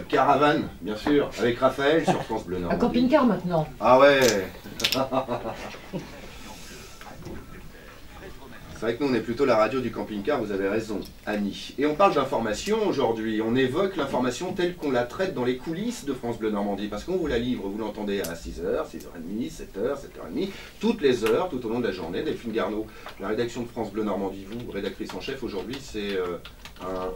Caravane, bien sûr, avec Raphaël sur France Bleu Nord. Un camping-car maintenant. Ah ouais. C'est vrai que nous on est plutôt la radio du camping-car, vous avez raison, Annie. Et on parle d'information aujourd'hui, on évoque l'information telle qu'on la traite dans les coulisses de France Bleu Normandie, parce qu'on vous la livre, vous l'entendez à 6h, 6h30, 7h, 7h30, toutes les heures, tout au long de la journée. Delphine Garneau, la rédaction de France Bleu Normandie, vous, rédactrice en chef aujourd'hui, c'est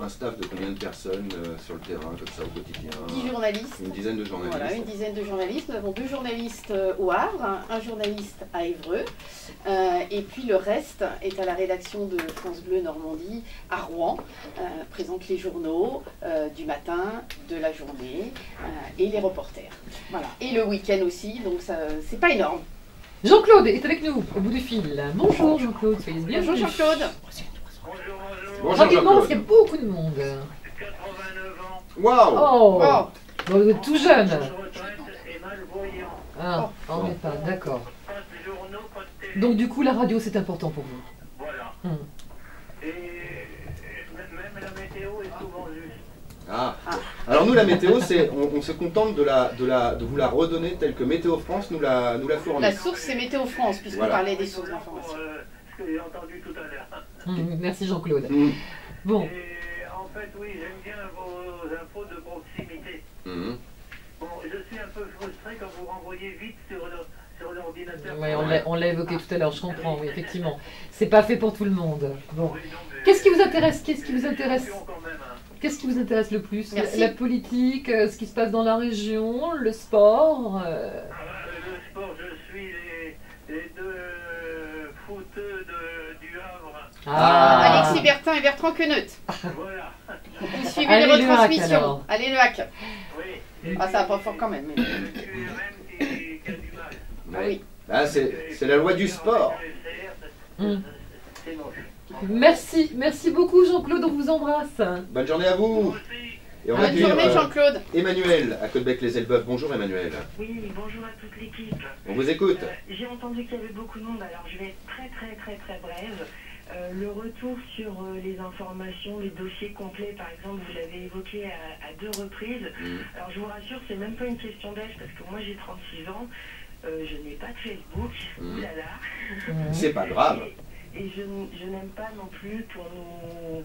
un staff de combien de personnes sur le terrain, comme ça, au quotidien? 10 journalistes. Une dizaine de journalistes. Voilà, une dizaine de journalistes. Nous avons 2 journalistes au Havre, un journaliste à Évreux, et puis le reste est à la rédaction de France Bleu Normandie à Rouen, présente les journaux du matin, de la journée, et les reporters. Voilà. Et le week-end aussi, donc c'est pas énorme. Jean-Claude est avec nous, au bout du fil. Bonjour Jean-Claude, soyez bien. Bonjour Jean-Claude. Bonjour Rapidement, parce Jean-Claude. qu'il y a beaucoup de monde. 89 ans, Waouh. Oh, Oh, bon, vous êtes tout jeune. de retraite et malvoyant. Ah, on n'est pas, d'accord. Pas de journaux, pas de télé. Donc du coup, la radio, c'est important pour vous. Voilà. Et même la météo est souvent juste. Ah. Alors nous la météo, c'est on se contente de vous la redonner telle que Météo France nous la fournit. la source c'est Météo France, puisqu'on Voilà. parlait des sources d'information. Ce que j'ai entendu tout à l'heure. Merci Jean-Claude. Mmh. Bon, Et en fait, oui, j'aime bien vos infos de proximité. Mmh. Bon, je suis un peu frustré quand vous renvoyez vite sur l'ordinateur. ouais, on l'a évoqué tout à l'heure, je comprends, oui, effectivement. C'est pas fait pour tout le monde. Bon. Oui, non, mais- Qu'est-ce qui vous intéresse? Qu'est-ce qui vous intéresse? Quand même, hein. Qu'est-ce qui vous intéresse le plus? Merci. La politique, ce qui se passe dans la région, le sport Le sport, je suis les deux footeux du Havre. Alexis Bertin et Bertrand Queneut. Voilà. Vous suivez Allez, les le hack, retransmissions. alors. Allez le hack. Oui. Ah, ça va pas fort quand même. mais- Le QRM qui a du mal. Ah oui. Là c'est la loi du sport. C'est moche. Merci beaucoup Jean-Claude, on vous embrasse. Bonne journée à vous. Moi aussi. Et on va Bonne dire journée Jean-Claude. Emmanuel à Côte-Bec-les-Elbeuf. Bonjour Emmanuel. Oui, bonjour à toute l'équipe. On vous écoute. J'ai entendu qu'il y avait beaucoup de monde, alors je vais être très brève. Le retour sur les informations, les dossiers complets, par exemple, vous l'avez évoqué à 2 reprises. Alors je vous rassure, c'est même pas une question d'âge, parce que moi j'ai 36 ans, je n'ai pas de Facebook, oulala. C'est pas grave. Et je n'aime pas non plus qu'on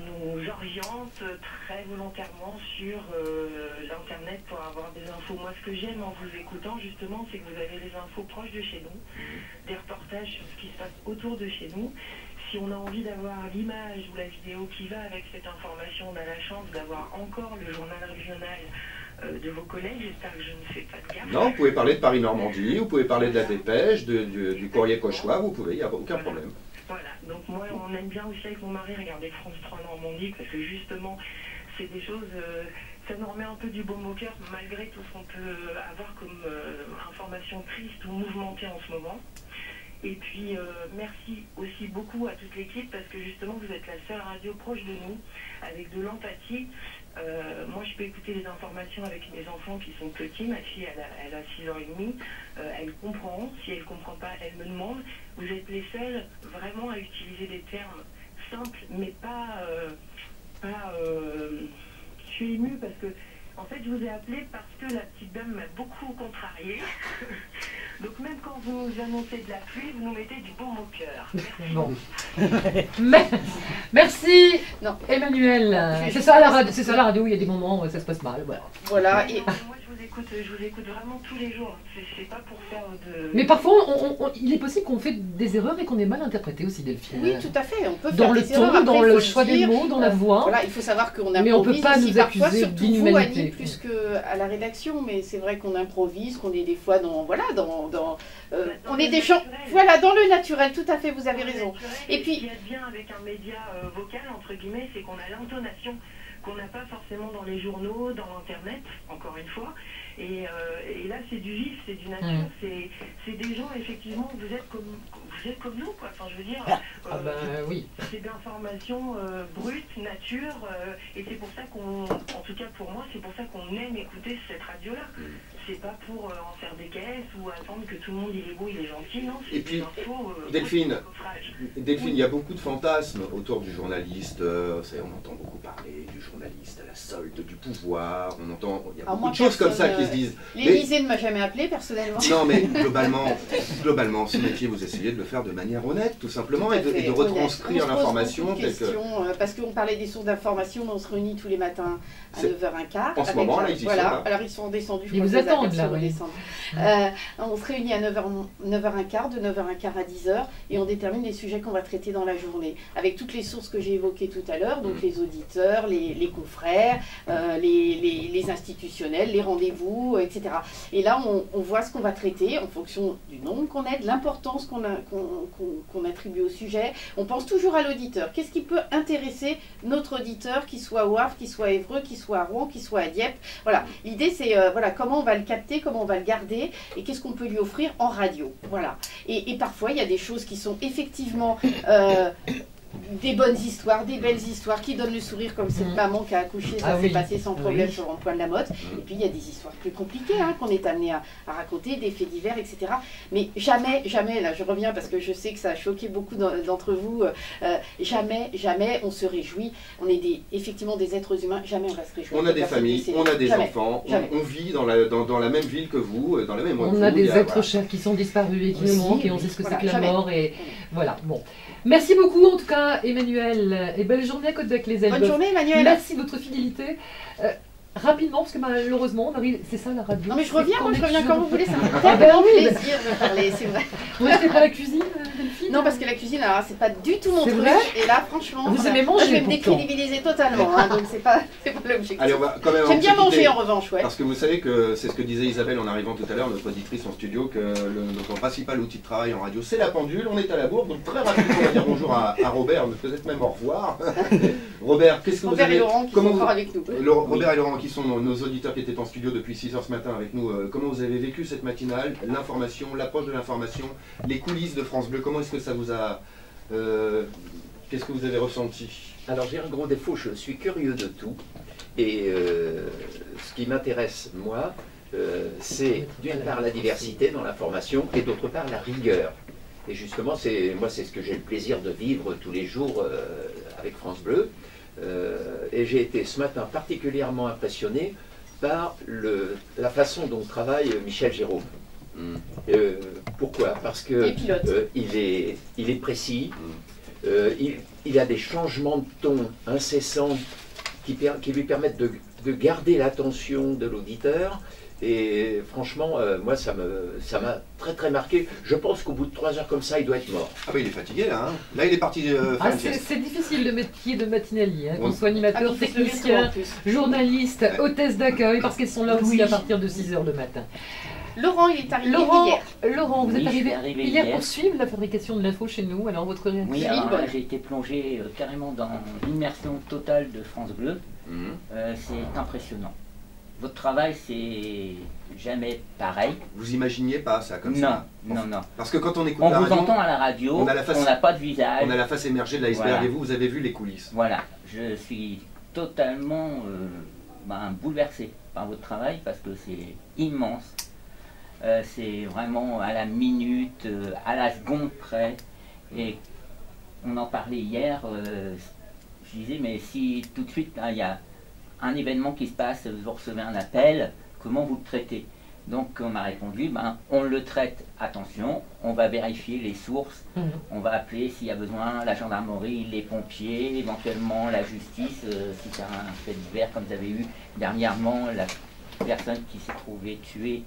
nous oriente très volontairement sur l'internet pour avoir des infos. Moi, ce que j'aime en vous écoutant, justement, c'est que vous avez les infos proches de chez nous, des reportages sur ce qui se passe autour de chez nous. Si on a envie d'avoir l'image ou la vidéo qui va avec cette information, on a la chance d'avoir encore le journal régional de vos collègues. J'espère que je ne fais pas de gaffe. Non, vous pouvez parler de Paris-Normandie, vous pouvez parler de la Dépêche, du Courrier Cauchois, vous pouvez, il n'y a aucun problème. Voilà, donc moi on aime bien aussi avec mon mari regarder France 3 Normandie parce que justement c'est des choses, ça nous remet un peu du baume au cœur malgré tout ce qu'on peut avoir comme information triste ou mouvementée en ce moment. Et puis merci aussi beaucoup à toute l'équipe parce que justement vous êtes la seule radio proche de nous avec de l'empathie. Moi je peux écouter les informations avec mes enfants qui sont petits, ma fille elle a 6 ans et demi, elle comprend, si elle comprend pas elle me demande. Vous êtes les seuls vraiment à utiliser des termes simples mais je suis émue parce que en fait je vous ai appelé parce que la petite dame m'a beaucoup contrariée. Donc même quand vous nous annoncez de la pluie, vous nous mettez du baume au cœur. Bon. Merci Non. Emmanuel. C'est ça la radio, où il y a des moments où ça se passe mal. Voilà. Voilà. Et Moi je vous écoute vraiment tous les jours. C'est pas pour faire de... Mais parfois, il est possible qu'on fait des erreurs et qu'on ait mal interprété aussi, Delphine. oui, tout à fait. On peut Dans faire le des erreurs. ton, Après, dans il le faut choix des dire. mots, dans la voix. Voilà, il faut savoir qu'on Mais on peut improvise pas aussi nous parfois, accuser surtout vous, d'inhumanité. Annie, plus qu'à la rédaction. Mais c'est vrai qu'on improvise, qu'on est des fois on est des gens, voilà, dans le naturel. Tout à fait, vous avez raison. Et puis, ce qu'il y a de bien avec un média vocal entre guillemets, c'est qu'on a l'intonation qu'on n'a pas forcément dans les journaux, dans l'internet, encore une fois. Et là, c'est du vif, c'est du nature, c'est des gens, effectivement, vous êtes comme nous, quoi. Enfin, je veux dire, Oui. c'est d'informations brutes, nature, et c'est pour ça qu'on tout cas pour moi, c'est pour ça qu'on aime écouter cette radio-là. C'est pas pour en faire des caisses ou attendre que tout le monde il est beau, il est gentil, non. Et puis, des infos, Delphine, oui. il y a beaucoup de fantasmes autour du journaliste. On entend beaucoup parler du journaliste à la solde du pouvoir. Il y a beaucoup de choses comme ça qui se disent. L'Élysée ne m'a jamais appelé personnellement. Non, mais globalement, ce métier, vous essayez de le faire de manière honnête, tout simplement, et de retranscrire l'information. Parce qu'on parlait des sources d'information, on se réunit tous les matins à 9h15. En ce moment, là, ils y sont. Voilà, alors ils sont descendus. Ils vous attendent, là, oui. On se réunit à 9h15, de 9h15 à 10h, et on détermine les sujets qu'on va traiter dans la journée, avec toutes les sources que j'ai évoquées tout à l'heure, donc les auditeurs, les confrères, les institutionnels, les rendez-vous, etc. Et là, on voit ce qu'on va traiter en fonction du nombre qu'on est, de l'importance qu'on attribue au sujet. On pense toujours à l'auditeur. Qu'est-ce qui peut intéresser notre auditeur, qu'il soit au Havre, qu'il soit à Évreux, qu'il soit à Rouen, qu'il soit à Dieppe. Voilà. L'idée, c'est comment on va le capter, comment on va le garder, et qu'est-ce qu'on peut lui offrir en radio. Voilà. Et parfois, il y a des choses qui sont effectivement des bonnes histoires, des belles histoires qui donnent le sourire, comme cette maman qui a accouché, ça s'est passé sans problème sur le rond-point de la Motte. Et puis il y a des histoires plus compliquées qu'on est amené à raconter, des faits divers, etc. Mais jamais, là je reviens parce que je sais que ça a choqué beaucoup d'entre vous, jamais on se réjouit. On est effectivement des êtres humains, jamais on va se réjouir. On a des familles, on a des enfants, on vit dans la même ville que vous, dans la même On a des êtres chers qui sont disparus et qui nous manquent, et on sait ce que c'est que la mort. Et voilà, bon. Merci beaucoup en tout cas Emmanuel, et belle journée à Côte-d'Ac-les-Elbeuf. Bonne journée Emmanuel. Merci de votre fidélité. Rapidement, parce que malheureusement, on arrive, c'est ça la radio. Non mais je reviens quand vous voulez, ça me fait tellement plaisir de parler, c'est vrai. Vous restez pas à la cuisine, Delphine? Non, parce que la cuisine, alors c'est pas du tout mon truc. Et là, franchement, vous aimez manger, je vais me décrédibiliser totalement, donc c'est pas l'objectif. Allez, on va quand même. J'aime bien manger en revanche, ouais. Parce que vous savez que c'est ce que disait Isabelle en arrivant tout à l'heure, notre auditrice en studio, que notre principal outil de travail en radio, c'est la pendule. On est à la bourre, donc très rapidement, on va dire bonjour à Robert, peut-être même au revoir. Robert, qu'est-ce que vous avez... Robert et Laurent qui sont encore avec nous. Robert et Laurent qui sont nos auditeurs qui étaient en studio depuis 6h ce matin avec nous. Comment vous avez vécu cette matinale, l'information, l'approche de l'information, les coulisses de France Bleu, comment est-ce que ça vous a... qu'est-ce que vous avez ressenti? Alors j'ai un gros défaut, je suis curieux de tout. Et ce qui m'intéresse, moi, c'est d'une part la diversité dans l'information et d'autre part la rigueur. Et justement, c'est ce que j'ai le plaisir de vivre tous les jours avec France Bleu. Et j'ai été ce matin particulièrement impressionné par la façon dont travaille Michel Jérôme. Pourquoi? Parce que il est précis, il a des changements de ton incessants qui lui permettent de garder l'attention de l'auditeur. Et franchement, moi, ça m'a très très marqué. Je pense qu'au bout de 3 heures comme ça, il doit être mort. Ah bah il est fatigué là, hein. Là il est parti c'est difficile le métier de matinalier, qu'on soit animateur, technicien, journaliste, hôtesse d'accueil, parce qu'elles sont là aussi à partir de 6h le matin. Laurent, il est arrivé hier. Laurent, vous êtes arrivé hier pour suivre la fabrication de l'info chez nous. Alors votre réaction? Oui, alors j'ai été plongé carrément dans l'immersion totale de France Bleu. C'est impressionnant. Votre travail, c'est jamais pareil. Vous imaginiez pas ça comme ça? Non. Parce que quand on écoute la radio, vous entend à la radio, on n'a pas de visage. On a la face émergée de l'iceberg, voilà. Et vous avez vu les coulisses. Voilà, je suis totalement bouleversé par votre travail parce que c'est immense. C'est vraiment à la minute, à la seconde près. Et on en parlait hier, je disais, mais si tout de suite, il y a un événement qui se passe, vous recevez un appel, comment vous le traitez? Donc on m'a répondu, on le traite, attention, on va vérifier les sources, on va appeler s'il y a besoin la gendarmerie, les pompiers, éventuellement la justice, si c'est un fait divers comme vous avez eu dernièrement, la personne qui s'est trouvée tuée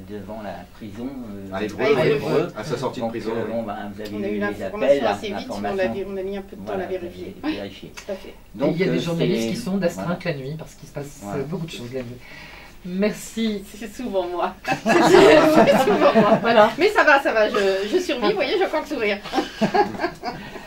devant la prison à Évreux, à sa sortie de prison. Vous avez on a eu l'information assez vite, on a mis un peu de temps à la vérifier. Tout à fait. Donc, il y a des journalistes qui sont d'astreinte la nuit parce qu'il se passe beaucoup de choses la nuit. Merci. C'est souvent moi. C'est souvent moi. Voilà. Mais ça va, je survis, vous voyez, je crois le sourire.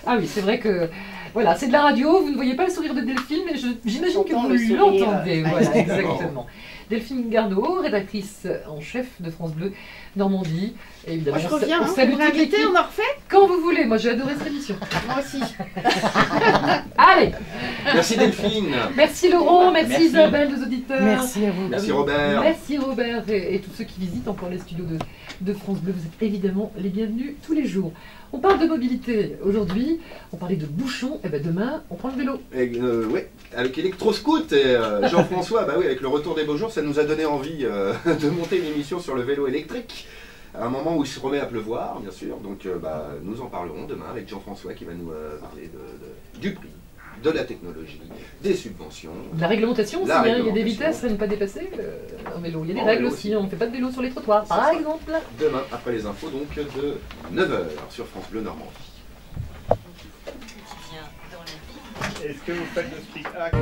Ah oui, c'est vrai que... Voilà, c'est de la radio, vous ne voyez pas le sourire de Delphine, mais j'imagine que vous l'entendez. Voilà, exactement. Delphine Garneau, rédactrice en chef de France Bleu Normandie. Et évidemment, Moi, je reviens, on hein, salue vous toute m'invitez, l'équipe. on en refait. Quand vous voulez, moi j'ai adoré cette émission. Moi aussi. Allez, Merci Delphine. merci Laurent, merci, Merci. Isabelle, nos auditeurs. Merci à vous. Merci Robert. Merci Robert et tous ceux qui visitent encore les studios de France Bleu. Vous êtes évidemment les bienvenus tous les jours. On parle de mobilité aujourd'hui, on parlait de bouchons, et ben demain on prend le vélo. Oui, avec Electroscoot et Jean-François, bah oui, avec le retour des beaux jours, ça nous a donné envie de monter une émission sur le vélo électrique. À un moment où il se remet à pleuvoir, bien sûr. Donc nous en parlerons demain avec Jean-François qui va nous parler du prix, de la technologie, des subventions. De la réglementation aussi, La hein, il y a des réglementation. vitesses à ne pas dépasser en vélo. Il y a des En règles vélo aussi, aussi. on ne fait pas de vélo sur les trottoirs, C'est par ça. exemple. Demain, après les infos, donc de 9h sur France Bleu Normandie. Est-ce que vous faites le speak hack?